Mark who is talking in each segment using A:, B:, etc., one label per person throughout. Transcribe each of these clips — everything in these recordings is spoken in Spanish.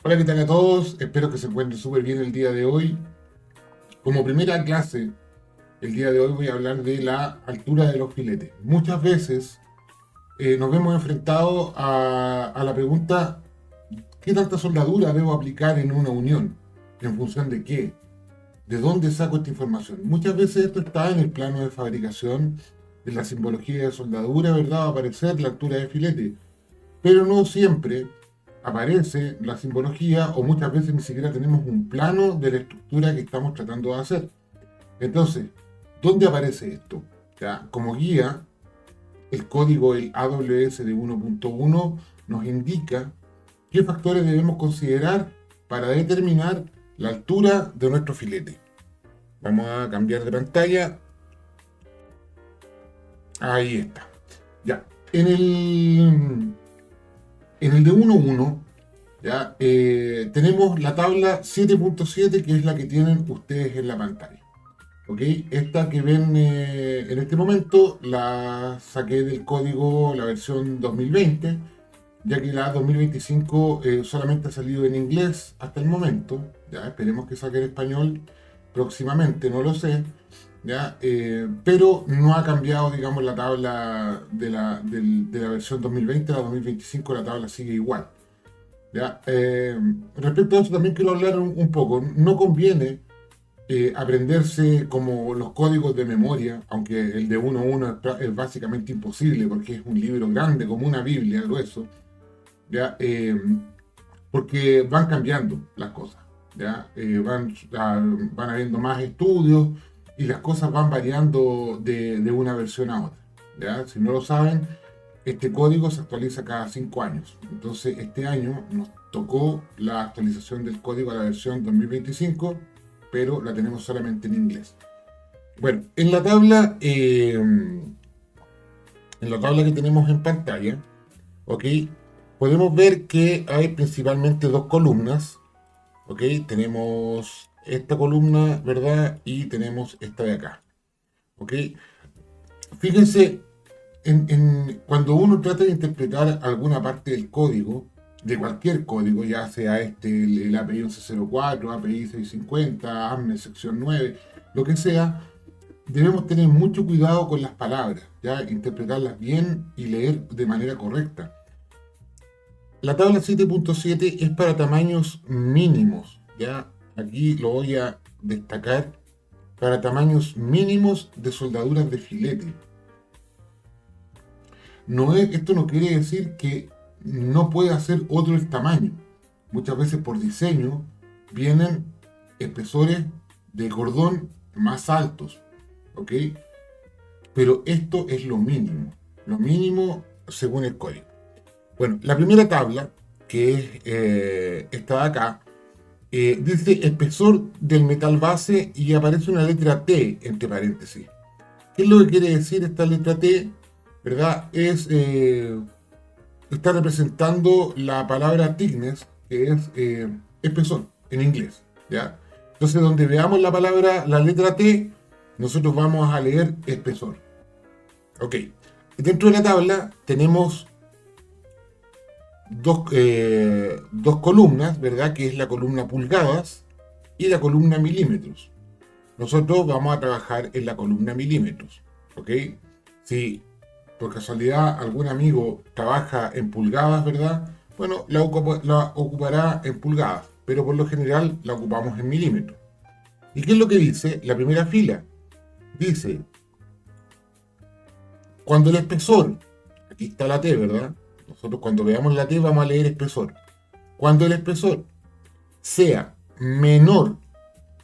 A: Hola, ¿qué tal a todos? Espero que se encuentren súper bien el día de hoy. Como primera clase, el día de hoy voy a hablar de la altura de los filetes. Muchas veces nos vemos enfrentados a la pregunta, ¿qué tanta soldadura debo aplicar en una unión? ¿En función de qué? ¿De dónde saco esta información? Muchas veces esto está en el plano de fabricación, de la simbología de soldadura, ¿verdad? Va a aparecer la altura de filete, pero no siempre aparece la simbología o muchas veces ni siquiera tenemos un plano de la estructura que estamos tratando de hacer. Entonces, ¿dónde aparece esto? ¿Ya? Como guía, el código, el AWS de 1.1, nos indica qué factores debemos considerar para determinar la altura de nuestro filete. Vamos a cambiar de pantalla. Ahí está. Ya. En el de 1.1 ¿ya? Tenemos la tabla 7.7, que es la que tienen ustedes en la pantalla. ¿Ok? Esta que ven en este momento la saqué del código, la versión 2020, ya que la 2025 solamente ha salido en inglés hasta el momento. ¿Ya? Esperemos que saque en español próximamente, no lo sé. ¿Ya? Pero no ha cambiado, digamos, la tabla de la versión 2020 a la 2025, la tabla sigue igual. ¿Ya? Respecto a eso también quiero hablar un poco. No conviene aprenderse como los códigos de memoria, aunque el de 1.1 es básicamente imposible porque es un libro grande, como una Biblia, grueso, ¿ya? Porque van cambiando las cosas, ¿ya? Van habiendo más estudios y las cosas van variando de una versión a otra, ¿ya? Si no lo saben, este código se actualiza cada 5 años. Entonces, este año nos tocó la actualización del código a la versión 2025, pero la tenemos solamente en inglés. Bueno, en la tabla que tenemos en pantalla, ¿ok? Podemos ver que hay principalmente dos columnas, ¿ok? Tenemos esta columna, ¿verdad? Y tenemos esta de acá, ¿ok? Fíjense, cuando uno trata de interpretar alguna parte del código, de cualquier código, ya sea el API 1104, API 650, AMNE sección 9, lo que sea, debemos tener mucho cuidado con las palabras, ya interpretarlas bien y leer de manera correcta. La tabla 7.7 es para tamaños mínimos, ya aquí lo voy a destacar, para tamaños mínimos de soldaduras de filete. Esto no quiere decir que no pueda ser otro el tamaño. Muchas veces por diseño vienen espesores de cordón más altos, ¿ok? Pero esto es lo mínimo según el código. Bueno, la primera tabla, que es esta de acá, dice espesor del metal base y aparece una letra T entre paréntesis. ¿Qué es lo que quiere decir esta letra T? ¿Verdad? Está representando la palabra thickness, que es espesor en inglés, ¿ya? Entonces, donde veamos la letra T, nosotros vamos a leer espesor. Ok. Dentro de la tabla tenemos dos columnas, ¿verdad? Que es la columna pulgadas y la columna milímetros. Nosotros vamos a trabajar en la columna milímetros, ¿ok? Si por casualidad algún amigo trabaja en pulgadas, ¿verdad? Bueno, la ocupará en pulgadas, pero por lo general la ocupamos en milímetros. ¿Y qué es lo que dice la primera fila? Dice, cuando el espesor, aquí está la T, ¿verdad? Nosotros cuando veamos la T vamos a leer espesor. Cuando el espesor sea menor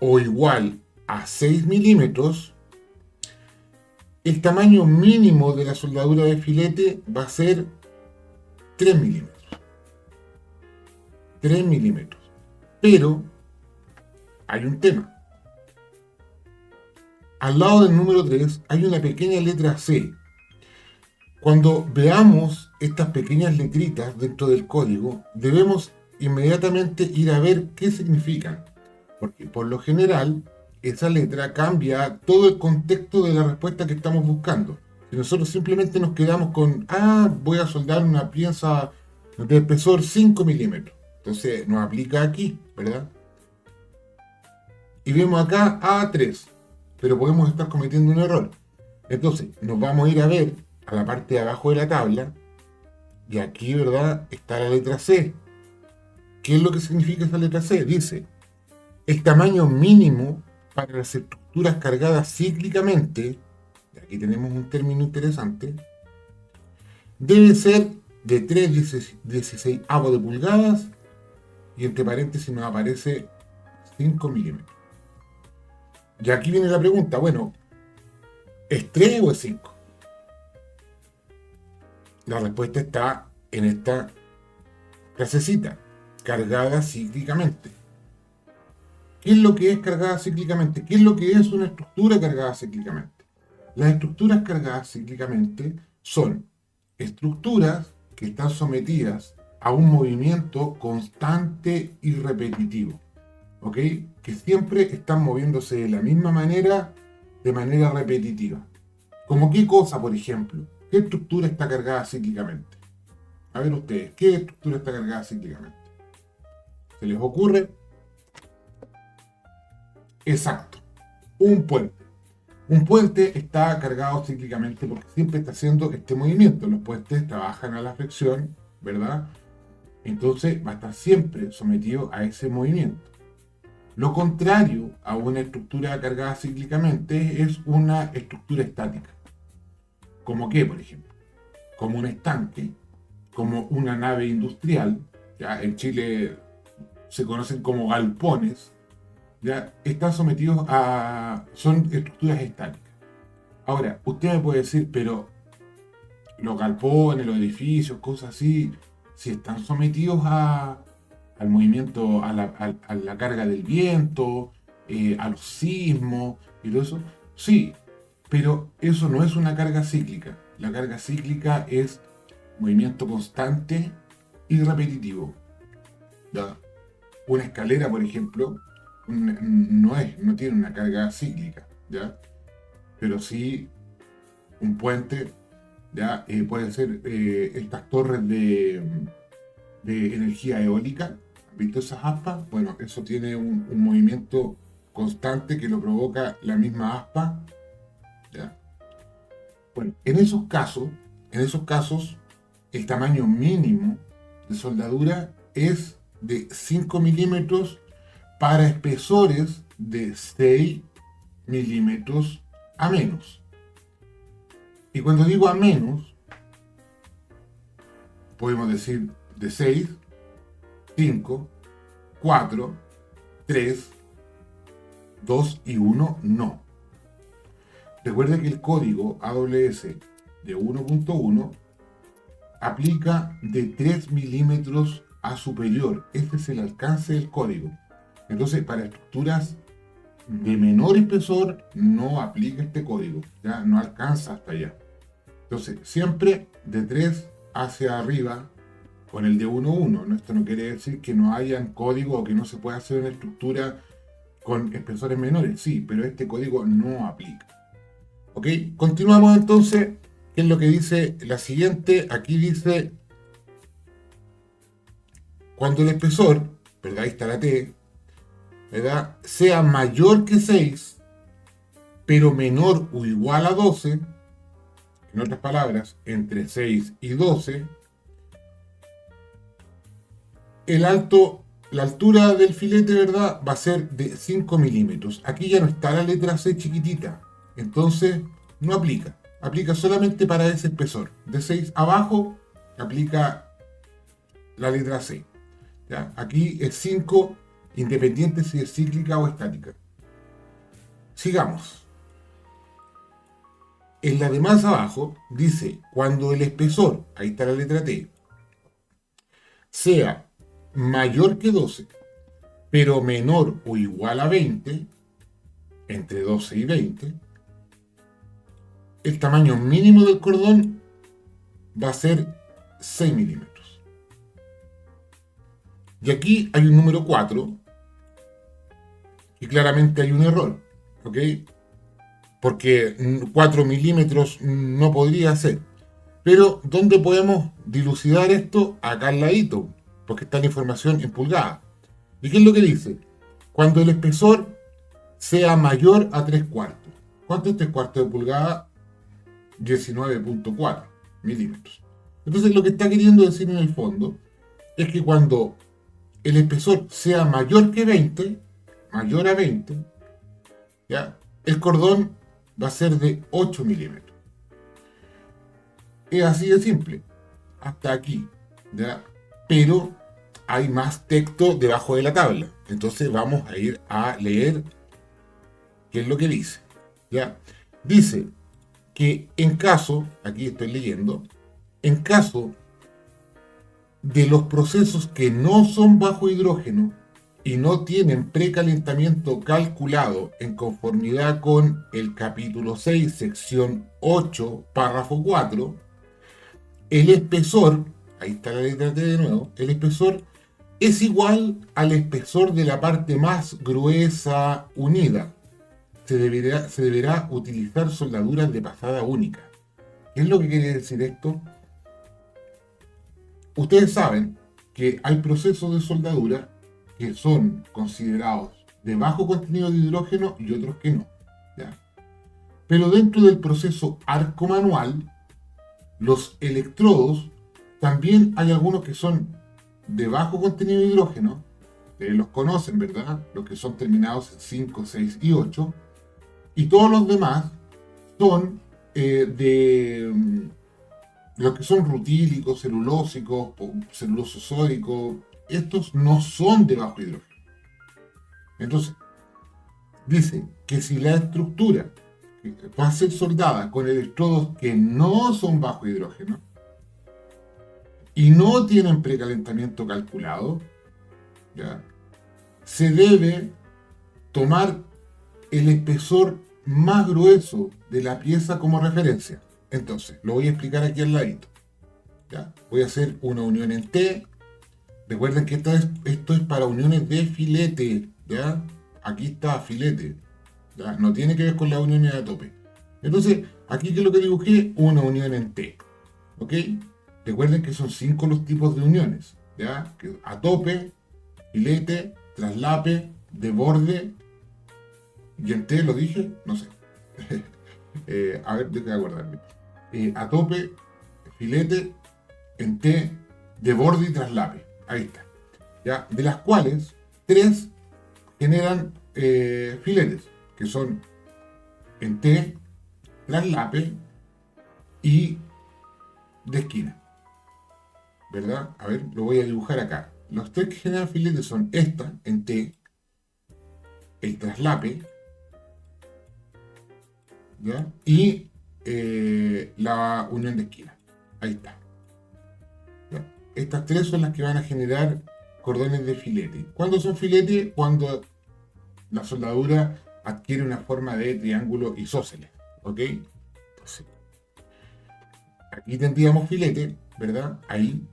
A: o igual a 6 milímetros, el tamaño mínimo de la soldadura de filete va a ser 3 milímetros. 3 milímetros. Pero hay un tema. Al lado del número 3 hay una pequeña letra C. Cuando veamos estas pequeñas letritas dentro del código, debemos inmediatamente ir a ver qué significan. Porque por lo general, esa letra cambia todo el contexto de la respuesta que estamos buscando. Si nosotros simplemente nos quedamos con, voy a soldar una pieza de espesor 5 milímetros. Entonces nos aplica aquí, ¿verdad? Y vemos acá A3, pero podemos estar cometiendo un error. Entonces nos vamos a ir a ver a la parte de abajo de la tabla y aquí, ¿verdad? Está la letra C. ¿Qué es lo que significa esa letra C? Dice, el tamaño mínimo para las estructuras cargadas cíclicamente, y aquí tenemos un término interesante, debe ser de 3/16 de pulgadas y entre paréntesis nos aparece 5 milímetros. Y aquí viene la pregunta, bueno, ¿es 3 o es 5? La respuesta está en esta frasecita, cargada cíclicamente. ¿Qué es lo que es cargada cíclicamente? ¿Qué es lo que es una estructura cargada cíclicamente? Las estructuras cargadas cíclicamente son estructuras que están sometidas a un movimiento constante y repetitivo, ¿ok? Que siempre están moviéndose de la misma manera, de manera repetitiva. ¿Como qué cosa, por ejemplo? ¿Qué estructura está cargada cíclicamente? A ver ustedes, ¿qué estructura está cargada cíclicamente? ¿Se les ocurre? Exacto, un puente. Un puente está cargado cíclicamente porque siempre está haciendo este movimiento. Los puentes trabajan a la fricción, ¿verdad? Entonces va a estar siempre sometido a ese movimiento. Lo contrario a una estructura cargada cíclicamente es una estructura estática. ¿Como qué, por ejemplo? Como un estanque, como una nave industrial, ya en Chile se conocen como galpones, ya están sometidos a... son estructuras estáticas. Ahora, usted me puede decir, pero los galpones, los edificios, cosas así, si están sometidos al movimiento, a la carga del viento, a los sismos y todo eso, sí, pero eso no es una carga cíclica. La carga cíclica es movimiento constante y repetitivo. ¿Ya? Una escalera, por ejemplo, no tiene una carga cíclica, ¿ya? Pero sí un puente, ¿ya? Pueden ser estas torres de energía eólica. ¿Han visto esas aspas? Bueno, eso tiene un movimiento constante que lo provoca la misma aspa, ¿ya? Bueno, en esos casos, el tamaño mínimo de soldadura es de 5 milímetros para espesores de 6 milímetros a menos. Y cuando digo a menos, podemos decir de 6, 5, 4, 3, 2 y 1 no. Recuerden que el código AWS de 1.1 aplica de 3 milímetros a superior. Este es el alcance del código. Entonces, para estructuras de menor espesor no aplica este código, ya no alcanza hasta allá. Entonces, siempre de 3 hacia arriba con el de 1.1. Esto no quiere decir que no haya código o que no se pueda hacer una estructura con espesores menores. Sí, pero este código no aplica. ¿Ok? Continuamos entonces. ¿Qué es lo que dice la siguiente? Aquí dice, cuando el espesor, ¿verdad? Ahí está la T, ¿verdad? Sea mayor que 6, pero menor o igual a 12, en otras palabras, entre 6 y 12, la altura del filete, ¿verdad? Va a ser de 5 milímetros. Aquí ya no está la letra C chiquitita, entonces no aplica. Aplica solamente para ese espesor. De 6 abajo aplica la letra C. ¿Ya? Aquí es 5, independiente si es cíclica o estática. Sigamos. En la de más abajo dice, cuando el espesor, ahí está la letra T, sea mayor que 12, pero menor o igual a 20, entre 12 y 20, el tamaño mínimo del cordón va a ser 6 milímetros. Y aquí hay un número 4, y claramente hay un error, ¿ok? Porque 4 milímetros no podría ser. Pero, ¿dónde podemos dilucidar esto? Acá al ladito. porque está la información en pulgadas. ¿Y qué es lo que dice? Cuando el espesor sea mayor a 3 cuartos. ¿Cuánto es 3 cuartos de pulgada? 19.4 milímetros. Entonces lo que está queriendo decir en el fondo es que cuando el espesor sea mayor que 20, mayor a 20, ¿ya? El cordón va a ser de 8 milímetros. Es así de simple, hasta aquí, ¿ya? Pero hay más texto debajo de la tabla. Entonces vamos a ir a leer qué es lo que dice, ¿ya? Dice que en caso, aquí estoy leyendo, en caso de los procesos que no son bajo hidrógeno y no tienen precalentamiento calculado en conformidad con el capítulo 6, sección 8, párrafo 4, el espesor, ahí está la letra T de nuevo, el espesor es igual al espesor de la parte más gruesa unida. Se deberá utilizar soldaduras de pasada única. ¿Qué es lo que quiere decir esto? Ustedes saben que hay procesos de soldadura que son considerados de bajo contenido de hidrógeno y otros que no, ¿ya? Pero dentro del proceso arco manual, los electrodos, también hay algunos que son de bajo contenido de hidrógeno, los conocen, ¿verdad? Los que son terminados en 5, 6 y 8, y todos los demás son los que son rutílicos, celulósicos, celuloso sódico. Estos no son de bajo hidrógeno. Entonces, dice que si la estructura va a ser soldada con electrodos que no son bajo hidrógeno y no tienen precalentamiento calculado, ¿ya? Se debe tomar el espesor más grueso de la pieza como referencia. Entonces, lo voy a explicar aquí al ladito, ¿ya? Voy a hacer una unión en T. Recuerden que esto es para uniones de filete, ¿ya? Aquí está filete, ¿ya? No tiene que ver con las uniones a tope. Entonces, aquí que es lo que dibujé, una unión en T, ¿ok? Recuerden que son 5 los tipos de uniones, ¿ya? Que a tope, filete, traslape, de borde, y en T lo dije, no sé. A ver, déjame acordarme. A tope, filete, en T, de borde y traslape. Ahí está. ¿Ya? De las cuales 3 generan filetes, que son en T, traslape y de esquina. ¿Verdad? A ver, lo voy a dibujar acá. Los 3 que generan filetes son esta, en T, el traslape, ¿ya? Y la unión de esquina. Ahí está. ¿Ya? Estas 3 son las que van a generar cordones de filete. ¿Cuándo son filete? Cuando la soldadura adquiere una forma de triángulo isósceles. ¿Ok? Entonces, aquí tendríamos filete, ¿verdad? Ahí.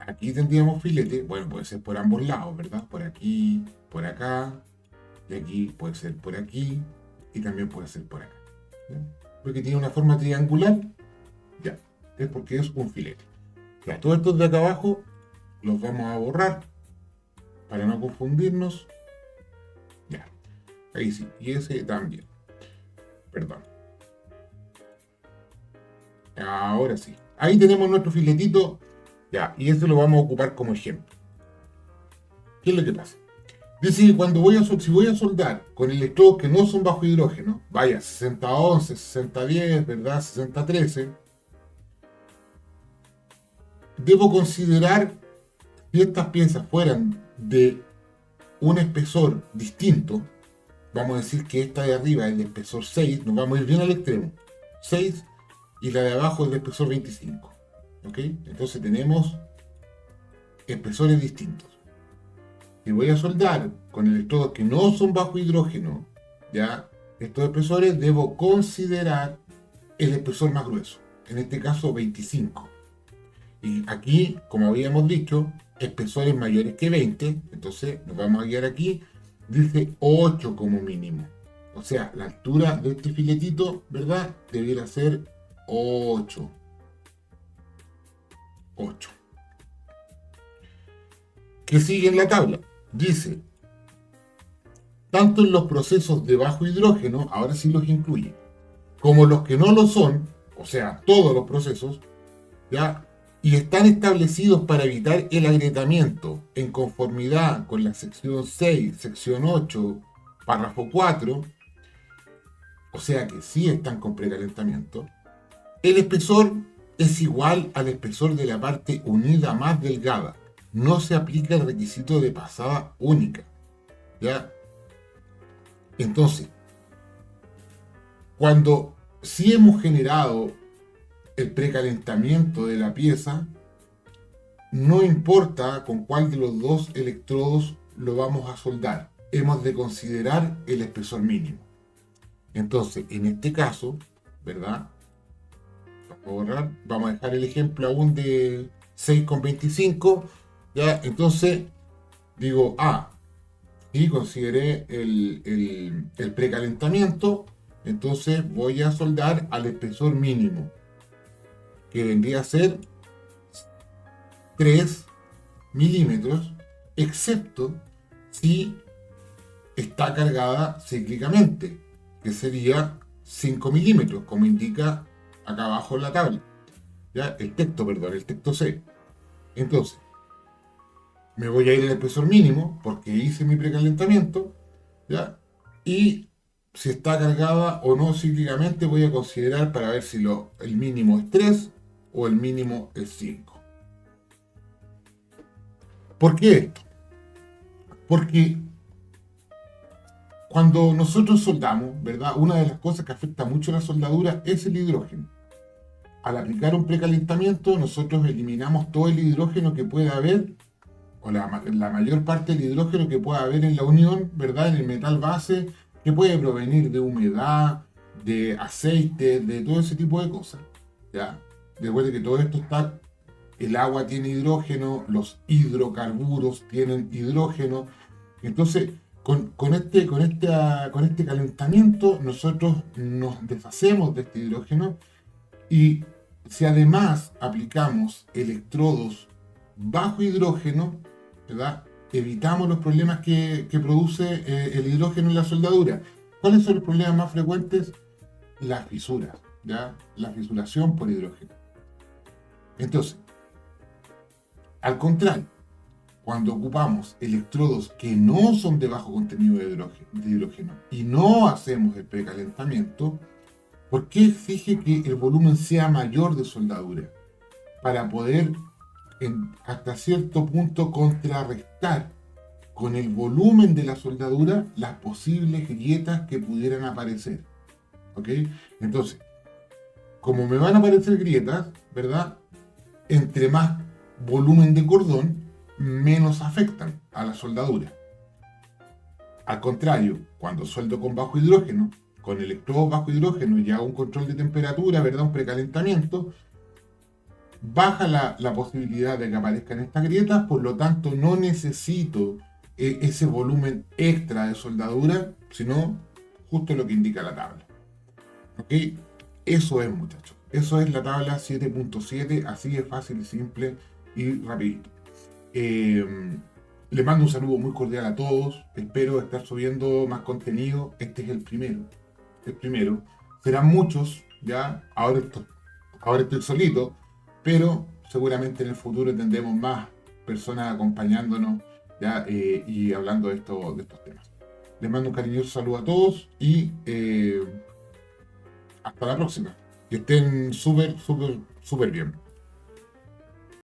A: Aquí tendríamos filete. Bueno, puede ser por ambos lados, ¿verdad? Por aquí, por acá. Y aquí puede ser por aquí. Y también puede ser por acá. ¿Ya? Porque tiene una forma triangular. Ya. Es porque es un filete. Ya, todos estos de acá abajo los vamos a borrar para no confundirnos. Ya. Ahí sí. Y ese también. Perdón. Ahora sí. Ahí tenemos nuestro filetito. Ya. Y este lo vamos a ocupar como ejemplo. ¿Qué es lo que pasa? Dice que si voy a soldar con electrodos que no son bajo hidrógeno, vaya 6011, 6010, ¿verdad? 6013, debo considerar si estas piezas fueran de un espesor distinto. Vamos a decir que esta de arriba es de espesor 6, nos vamos a ir bien al extremo, 6, y la de abajo es de espesor 25. ¿Ok? Entonces tenemos espesores distintos. Si voy a soldar con electrodos que no son bajo hidrógeno, ya, estos espesores, debo considerar el espesor más grueso, en este caso 25. Y aquí, como habíamos dicho, espesores mayores que 20, entonces nos vamos a guiar aquí, dice 8 como mínimo. O sea, la altura de este filetito, ¿verdad? Debiera ser 8. 8. que sigue en la tabla. Dice, tanto en los procesos de bajo hidrógeno, ahora sí los incluye, como los que no lo son, o sea, todos los procesos, ¿ya? Y están establecidos para evitar el agrietamiento en conformidad con la sección 6, sección 8, párrafo 4, o sea que sí están con precalentamiento. El espesor es igual al espesor de la parte unida más delgada. No se aplica el requisito de pasada única, ¿ya? Entonces, cuando sí hemos generado el precalentamiento de la pieza, no importa con cuál de los dos electrodos lo vamos a soldar, hemos de considerar el espesor mínimo. Entonces, en este caso, ¿verdad? Vamos a dejar el ejemplo aún de 6,25, ¿ya? Entonces, digo, y consideré el precalentamiento, entonces voy a soldar al espesor mínimo, que vendría a ser 3 milímetros, excepto si está cargada cíclicamente, que sería 5 milímetros, como indica acá abajo en la tabla. ¿Ya? El texto C. Entonces, me voy a ir al espesor mínimo, porque hice mi precalentamiento, ¿ya? Y si está cargada o no cíclicamente, voy a considerar para ver si el mínimo es 3 o el mínimo es 5. ¿Por qué esto? Porque cuando nosotros soldamos, ¿verdad? Una de las cosas que afecta mucho la soldadura es el hidrógeno. Al aplicar un precalentamiento, nosotros eliminamos todo el hidrógeno que pueda haber, o la mayor parte del hidrógeno que pueda haber en la unión, ¿verdad? En el metal base, que puede provenir de humedad, de aceite, de todo ese tipo de cosas, ¿ya? Recuerden que todo esto está, el agua tiene hidrógeno, los hidrocarburos tienen hidrógeno, entonces con este calentamiento nosotros nos deshacemos de este hidrógeno y si además aplicamos electrodos bajo hidrógeno, ¿verdad? Evitamos los problemas que produce el hidrógeno en la soldadura. ¿Cuáles son los problemas más frecuentes? Las fisuras, ¿ya? La fisuración por hidrógeno. Entonces, al contrario, cuando ocupamos electrodos que no son de bajo contenido de hidrógeno y no hacemos el precalentamiento, ¿por qué exige que el volumen sea mayor de soldadura? Para poder hasta cierto punto contrarrestar con el volumen de la soldadura las posibles grietas que pudieran aparecer. ¿Ok? Entonces, como me van a aparecer grietas, ¿verdad? Entre más volumen de cordón, menos afectan a la soldadura. Al contrario, cuando sueldo con bajo hidrógeno, con electrodos bajo hidrógeno y hago un control de temperatura, ¿verdad? Un precalentamiento, baja la posibilidad de que aparezcan estas grietas, por lo tanto no necesito ese volumen extra de soldadura, sino justo lo que indica la tabla. ¿Ok? Eso es, muchachos. Eso es la tabla 7.7, así de fácil y simple y rapidito. Les mando un saludo muy cordial a todos. Espero estar subiendo más contenido. Este es el primero. El primero. Serán muchos, ya. Ahora estoy solito, pero seguramente en el futuro tendremos más personas acompañándonos, ya, y hablando de estos temas. Les mando un cariñoso saludo a todos y hasta la próxima. Que estén súper, súper, súper bien.